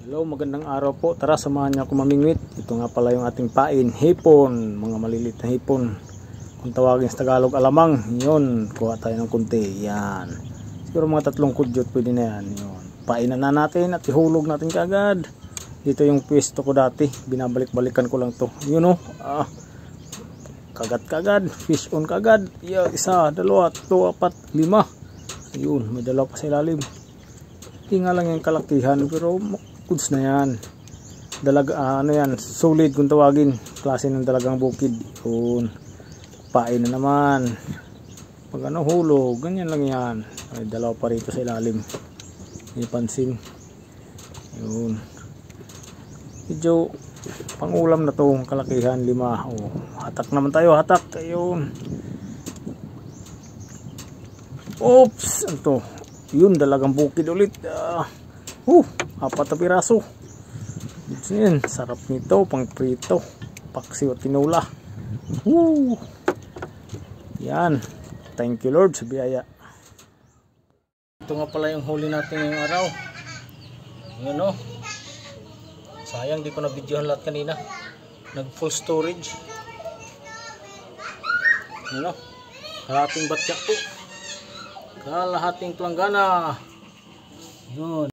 Hello, magandang araw po. Tara, samahan niyo ako mamingwit. Ito nga pala yung ating pain, hipon, mga maliliit na hipon. Kung tawagin sa Tagalog, alamang. Yun, kuha tayo ng kunti. Yan. Siguro mga 3 kudyot pwede na yan. Yun. Painan na natin at ihulog natin kaagad. Dito yung pwesto ko dati. Binabalik-balikan ko lang to. Yun o. Kagat-kagad. Fish on kagad. Yeah, 1, 2, 3, 4, 5. Ayun, may dalawa pa sa ilalim. Hindi nga lang yung kalakihan, pero goods na yan. Dalaga, ano yan, solid kung tawagin. Klase ng dalagang bukid. Yun. Pain na naman. Pag ano, hulog, ganyan lang yan. May dalawa pa rito sa ilalim. Hindi pansin. Yun. Medyo pangulam na to, kalakihan, 5. Oh, hatak naman tayo, hatak. Ayun. Oops, ano to? Yun, dalagang bukid ulit. 4 na piraso. Yan, sarap nito, pang prito. Paksi o tinula. Yan. Thank you Lord sa biyaya. Ito nga pala yung huli natin ngayong araw. Yan o. Sayang di ko na videohan lahat kanina. Nag full storage. Yan o. Kalahating batyak po. Kalahating planggana. Yun.